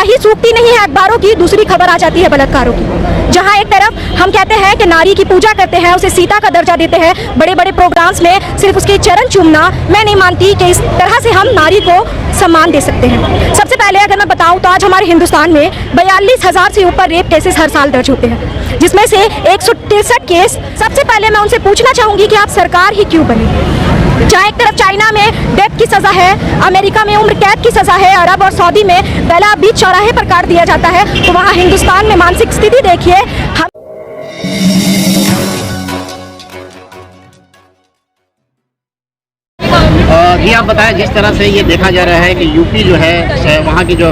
स्याही सूखती नहीं है अखबारों की, दूसरी खबर आ जाती है बलात्कारों की। जहां एक तरफ हम कहते हैं कि नारी की पूजा करते हैं, उसे सीता का दर्जा देते हैं, बड़े बड़े प्रोग्राम्स में सिर्फ उसके चरण चूमना, मैं नहीं मानती कि इस तरह से हम नारी को सम्मान दे सकते हैं। सबसे पहले अगर मैं बताऊं तो आज हमारे हिंदुस्तान में 42,000 से ऊपर रेप केसेस हर साल दर्ज होते हैं, जिसमें से 163 केस। सबसे पहले मैं उनसे पूछना चाहूंगी कि आप सरकार ही क्यों बनी? जहाँ एक तरफ चाइना में डेथ की सजा है, अमेरिका में उम्र कैद की सजा है, अरब और सऊदी में बैला बीच चौराहे पर काट दिया जाता है, तो वहाँ हिंदुस्तान में मानसिक स्थिति देखिए। हम जी आप बताएं, जिस तरह से ये देखा जा रहा है कि यूपी जो है वहाँ की जो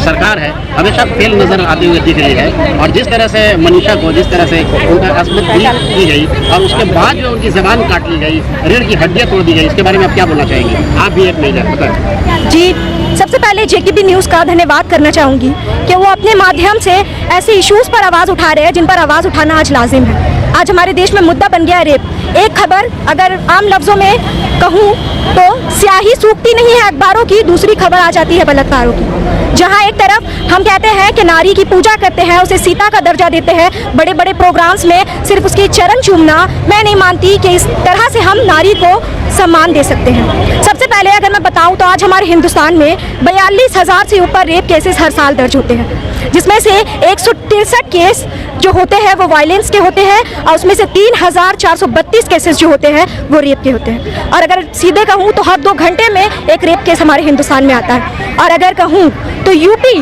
सरकार है हमेशा फेल नज़र आती हुई दिख रही है, और जिस तरह से मनीषा को जिस तरह से उनका अस्मत की गई और उसके बाद जो उनकी ज़बान काट ली गई, रीढ़ की हड्डियाँ तोड़ दी गई, इसके बारे में आप क्या बोलना चाहेंगे? आप भी एक महिला बताएं। जी, सबसे पहले JKB न्यूज़ का धन्यवाद करना चाहूँगी कि वो अपने माध्यम से ऐसे इश्यूज़ पर आवाज़ उठा रहे हैं जिन पर आवाज़ उठाना आज लाजिम है। आज हमारे देश में मुद्दा बन गया है रेप। एक खबर अगर आम लफ्ज़ों में कहूँ तो स्याही सूखती नहीं है अखबारों की, दूसरी खबर आ जाती है बलात्कारों की। जहाँ एक तरफ हम कहते हैं कि नारी की पूजा करते हैं, उसे सीता का दर्जा देते हैं, बड़े बड़े प्रोग्राम्स में सिर्फ उसके चरण चूमना, मैं नहीं मानती कि इस तरह से हम नारी को सम्मान दे सकते हैं। सबसे पहले अगर मैं बताऊं तो आज हमारे हिंदुस्तान में 42,000 से ऊपर रेप केसेस हर साल दर्ज होते हैं, जिसमें से 163 केस जो होते हैं वो वायलेंस के होते हैं, और उसमें से 3,432 केसेस जो होते हैं वो रेप के होते हैं। और अगर सीधे कहूँ तो हर 2 घंटे में एक रेप केस हमारे हिंदुस्तान में आता है। और अगर कहूँ तो UP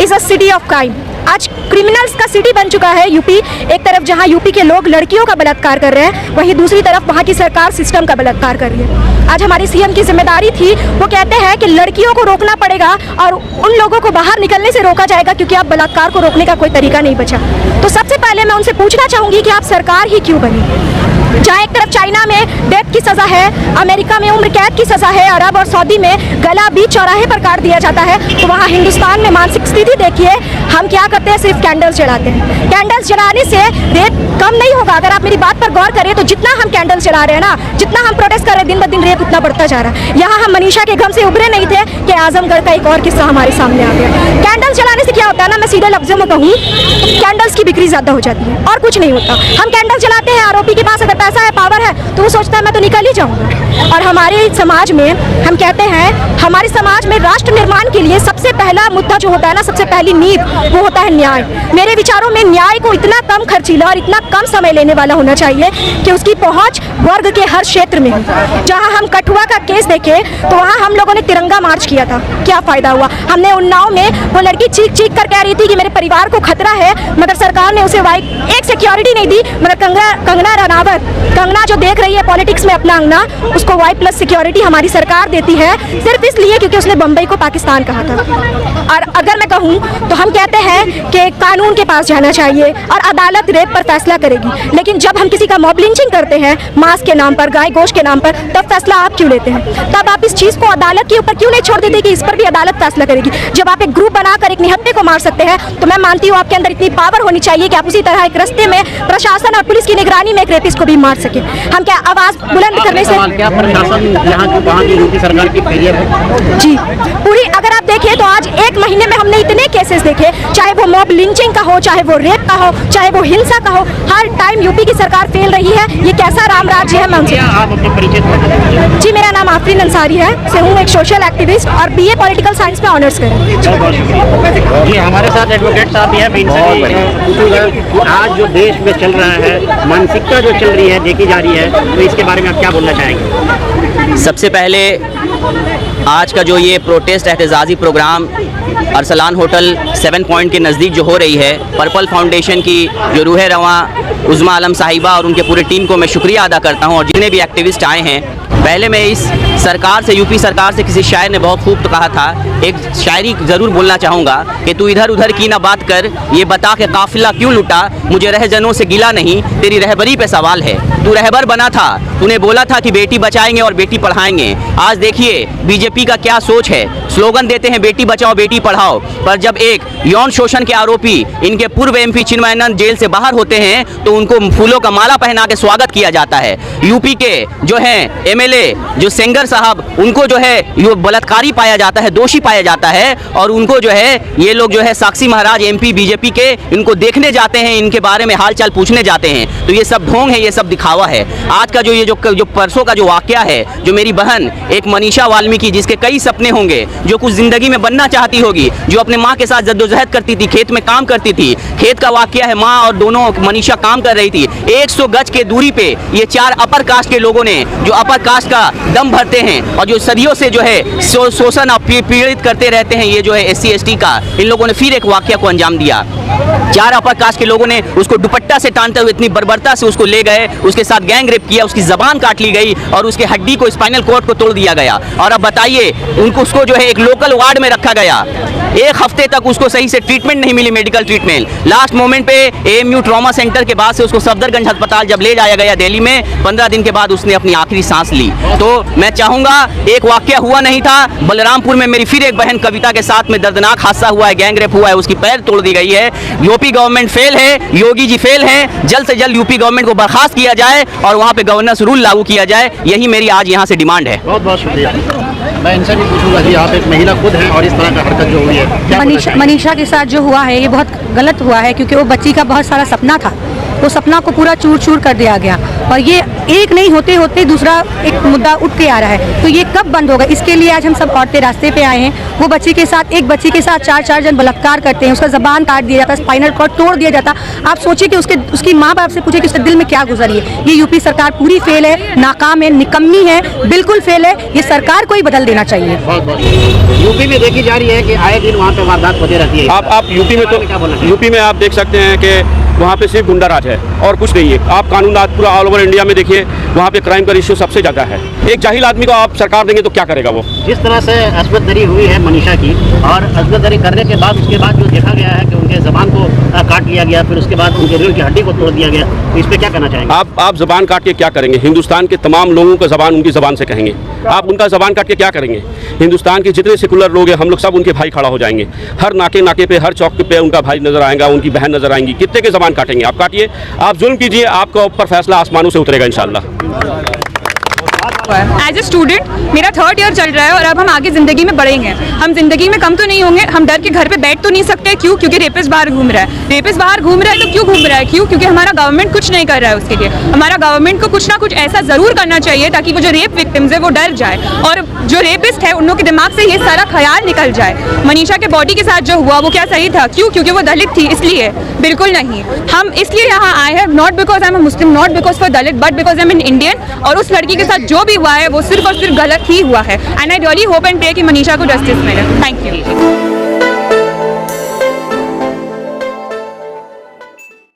is a city of crime. आज क्रिमिनल्स का सिटी बन चुका है यूपी। एक तरफ जहां यूपी के लोग लड़कियों का बलात्कार कर रहे हैं, वहीं दूसरी तरफ वहां की सरकार सिस्टम का बलात्कार कर रही है। आज हमारी CM की जिम्मेदारी थी, वो कहते हैं कि लड़कियों को रोकना पड़ेगा और उन लोगों को बाहर निकलने से रोका जाएगा क्योंकि अब बलात्कार को रोकने का कोई तरीका नहीं बचा। तो सबसे पहले मैं उनसे पूछना चाहूँगी कि आप सरकार ही क्यों बनी? जहाँ एक तरफ चाइना में डेथ की सज़ा है, अमेरिका में उम्र कैद की सज़ा है, अरब और सऊदी में गला बीच चौराहे पर काट दिया जाता है, तो वहाँ हिंदुस्तान में मानसिक स्थिति देखिए। हम क्या करते हैं? सिर्फ कैंडल्स जलाते हैं। कैंडल्स जलाने से रेप कम नहीं होगा। अगर आप मेरी बात पर गौर करें तो जितना हम कैंडल्स जला रहे हैं ना, जितना हम प्रोटेस्ट कर रहे हैं, दिन ब दिन रेप उतना बढ़ता जा रहा है। यहाँ हम मनीषा के गम से उभरे नहीं थे कि आजमगढ़ का एक और किस्सा हमारे सामने आ गया। कैंडल्स जलाने से क्या होता है ना, मैं सीधे लफ्जों में कहूँ, कैंडल्स की बिक्री ज़्यादा हो जाती है और कुछ नहीं होता। हम कैंडल्स जलाते हैं, आरोपी के पास अगर पैसा है, पावर है, तो वो सोचता है मैं तो निकल ही जाऊंगा। और हमारे समाज में हम कहते हैं, हमारे समाज में राष्ट्र निर्माण के लिए सबसे पहला मुद्दा जो होता है ना, सबसे पहली नींव वो होता है न्याय। मेरे विचारों में न्याय को इतना कम खर्चीला और इतना कम समय लेने वाला होना चाहिए कि उसकी पहुंच वर्ग के हर क्षेत्र में हो। जहां हम कठुआ का केस देखें तो वहां हम लोगों ने तिरंगा मार्च किया था, क्या फायदा हुआ? हमने उन्नाव में वो लड़की चीख चीख कर कह रही थी कि मेरे परिवार को खतरा है, मगर सरकार ने उसे एक सिक्योरिटी नहीं दी। मगर कंगना रनावत, कंगना जो देख रही है पॉलिटिक्स में अपना अंगना, उसको Y+ सिक्योरिटी हमारी सरकार देती है सिर्फ इसलिए क्योंकि उसने बम्बई को पाकिस्तान कहा था। और अगर मैं कहूँ तो हम कहते हैं कि कानून के पास जाना चाहिए और अदालत रेप पर फैसला करेगी, लेकिन जब हम किसी का मॉब लिंचिंग करते हैं मांस के नाम पर, गाय गोश्त के नाम पर, तब फैसला आप क्यों लेते हैं? तब आप इस चीज़ को अदालत के ऊपर क्यों नहीं छोड़ देते कि इस पर भी अदालत फैसला करेगी? जब आप एक ग्रुप बनाकर एक निहत्थे को मार सकते हैं तो मैं मानती हूँ आपके अंदर इतनी पावर होनी चाहिए कि आप उसी तरह एक रास्ते में प्रशासन और पुलिस की निगरानी में एक रेपिस्ट को भी मार सके। हम क्या आवाज़ बुलंद करने से क्या प्रशासन वहाँ की यूपी सरकार की फेलियर है? जी, पूरी अगर आप देखें तो आज 1 महीने में हमने इतने केसेस देखे, चाहे वो मॉब लिंचिंग का हो, चाहे वो रेप का हो, चाहे वो हिंसा का हो, हर टाइम यूपी की सरकार फेल रही है। ये कैसा राम राज्य है? मैं उनसे आप अपने परिचय? जी, मेरा नाम आफरीन अंसारी है, से हूँ एक सोशल एक्टिविस्ट और BA पॉलिटिकल साइंस में ऑनर्स करें। जी, हमारे साथ एडवोकेट साहब भी हैं। आज जो देश में चल रहा है, मानसिकता जो चल रही है, देखी जा रही है, तो इसके बारे में आप क्या बोलना चाहेंगे? सबसे पहले आज का जो ये प्रोटेस्ट एहतजाजी प्रोग्राम अरसलान होटल 7 पॉइंट के नज़दीक जो हो रही है, पर्पल फाउंडेशन की जो रूह रवां उज़्मा आलम साहिबा और उनके पूरे टीम को मैं शुक्रिया अदा करता हूं, और जितने भी एक्टिविस्ट आए हैं। पहले मैं इस सरकार से, यूपी सरकार से, किसी शायर ने बहुत खूब तो कहा था, एक शायरी ज़रूर बोलना चाहूँगा कि तू इधर उधर की ना बात कर, ये बता के काफिला क्यों लुटा, मुझे रहजनों से गिला नहीं, तेरी रहबरी पे सवाल है। तू रहबर बना था, तूने बोला था कि बेटी बचाएंगे और बेटी पढ़ाएंगे। आज देखिए बीजेपी का क्या सोच है, स्लोगन देते हैं बेटी बचाओ बेटी पढ़ाओ, पर जब एक यौन शोषण के आरोपी इनके पूर्व MP चिन्मयानंद जेल से बाहर होते हैं तो उनको फूलों का माला पहना के स्वागत किया जाता है। यूपी के जो हैं एमएलए जो सेंगर साहब, उनको जो है ये बलात्कारी पाया जाता है, दोषी पाया जाता है, और उनको जो है ये लोग जो है साक्षी महाराज एमपी बीजेपी के इनको देखने जाते हैं, इनके बारे में हालचाल पूछने जाते हैं। तो ये सब ढोंग है, ये सब दिखावा है। आज का जो परसों का जो वाकया है, जो मेरी बहन एक मनीषा वाल्मीकि, जिसके कई सपने होंगे, जो कुछ जिंदगी में बनना चाहती होगी, जो अपने माँ के साथ जद्दोजहद करती थी, खेत में काम करती थी, खेत का वाकया है, माँ और दोनों मनीषा काम कर रही थी। 100 गज के दूरी पे ये 4 अपर कास्ट के लोगों ने, जो अपर कास्ट का दम भरते हैं और जो सदियों से जो है शोषण और पीड़ित करते रहते हैं, ये जो है SC ST का, इन लोगों ने फिर एक वाकया को अंजाम दिया। 4 अपर कास्ट के लोगों ने उसको दुपट्टा से टानते हुए इतनी बर्बरता से उसको ले गए, उसके साथ गैंग रेप किया, उसकी जबान काट ली गई और उसके हड्डी को, स्पाइनल कॉर्ड को तोड़ दिया गया। और अब बताइए, उसको जो है एक लोकल वार्ड में रखा गया। 1 हफ्ते तक उसको सही से ट्रीटमेंट नहीं मिली, मेडिकल ट्रीटमेंट। लास्ट मोमेंट पे AMU ट्रॉमा सेंटर के बाद से उसको सफदरगंज अस्पताल जब ले जाया गया दिल्ली में, 15 दिन के बाद उसने अपनी आखिरी सांस ली। तो मैं चाहूंगा, एक वाकया हुआ नहीं था, बलरामपुर में मेरी फिर एक बहन कविता के साथ में दर्दनाक हादसा हुआ है, गैंग रेप हुआ है, उसकी पैर तोड़ दी गई है। यूपी गवर्नमेंट फेल है, योगी जी फेल हैं। जल्द से जल्द यूपी गवर्नमेंट को बर्खास्त किया जाए और वहाँ पे गवर्नेंस रूल लागू किया जाए, यही मेरी आज यहाँ से डिमांड है। बहुत बहुत शुक्रिया। मैं इनसे भी पूछूंगा जी, आप एक महिला खुद हैं और इस तरह का हरकत जो हुई है, क्या मनीषा के साथ जो हुआ है ये बहुत गलत हुआ है, क्योंकि वो बच्ची का बहुत सारा सपना था, वो सपना को पूरा चूर चूर कर दिया गया। और ये एक नहीं होते होते दूसरा एक मुद्दा उठ के आ रहा है, तो ये कब बंद होगा? इसके लिए आज हम सब औरतें रास्ते पे आए हैं। वो बच्ची के साथ, एक बच्ची के साथ 4 जन बलात्कार करते हैं, उसका जबान काट दिया जाता, स्पाइनल कॉर्ड तोड़ दिया जाता। आप सोचिए कि उसकी माँ बाप से पूछे कि उसके दिल में क्या गुजरी है। ये यूपी सरकार पूरी फेल है, नाकाम है, निकम्मी है, बिल्कुल फेल है। ये सरकार को ही बदल देना चाहिए। यूपी में देखी जा रही है कि आए दिन वहाँ पे वारदात होती रहती है। आप यूपी में, तो यूपी में आप देख सकते हैं कि वहाँ पे सिर्फ गुंडा राज है और कुछ नहीं है। आप कानून राज पूरा ऑल ओवर इंडिया में देखिए, वहाँ पे क्राइम का रेशियो सबसे ज़्यादा है। एक जाहिल आदमी को आप सरकार देंगे तो क्या करेगा वो? जिस तरह से अजमत दरी हुई है मनीषा की, और अजमत दरी करने के बाद उसके बाद जो देखा गया है कि उनके जबान को काट लिया गया, फिर उसके बाद उनके रीढ़ की हड्डी को तोड़ दिया गया, तो इस पर क्या कहना चाहेंगे? आप जबान काट के क्या करेंगे? हिंदुस्तान के तमाम लोगों का जबान उनकी जबान से कहेंगे, आप उनका जबान काट के क्या करेंगे? हिंदुस्तान के जितने सेकुलर लोग हैं, हम लोग सब उनके भाई खड़ा हो जाएंगे। हर नाके पे, हर चौक पे उनका भाई नजर आएगा, उनकी बहन नजर आएंगी। कितने के जबान काटेंगे? आप काटिए, आप जुल्म कीजिए, आपका ऊपर फैसला आसमानों से उतरेगा इंशाल्लाह। एज ए स्टूडेंट मेरा 3rd ईयर चल रहा है और अब हम आगे ज़िंदगी में बढ़ेंगे। हम ज़िंदगी में कम तो नहीं होंगे, हम डर के घर पे बैठ तो नहीं सकते। क्यों? क्योंकि रेपिस्ट बाहर घूम रहा है। रेपिस्ट बाहर घूम रहा है तो क्यों घूम रहा है? क्यों? क्योंकि हमारा गवर्नमेंट कुछ नहीं कर रहा है उसके लिए। हमारा गवर्नमेंट को कुछ ना कुछ ऐसा ज़रूर करना चाहिए ताकि वो जो रेप विक्टिम्स है वो डर जाए, और जो रेपिस्ट है उन लोगों के दिमाग से ये सारा ख्याल निकल जाए। मनीषा के बॉडी के साथ जो हुआ वो क्या सही था? क्यों? क्योंकि वो दलित थी इसलिए? बिल्कुल नहीं। हम इसलिए यहाँ आए हैं, not because I am a Muslim, not because for Dalit, but because I am an Indian. और उस लड़की के साथ जो भी हुआ है वो सिर्फ और सिर्फ गलत ही हुआ है। And I really hope and pray कि मनीषा को जस्टिस मिले। Thank you.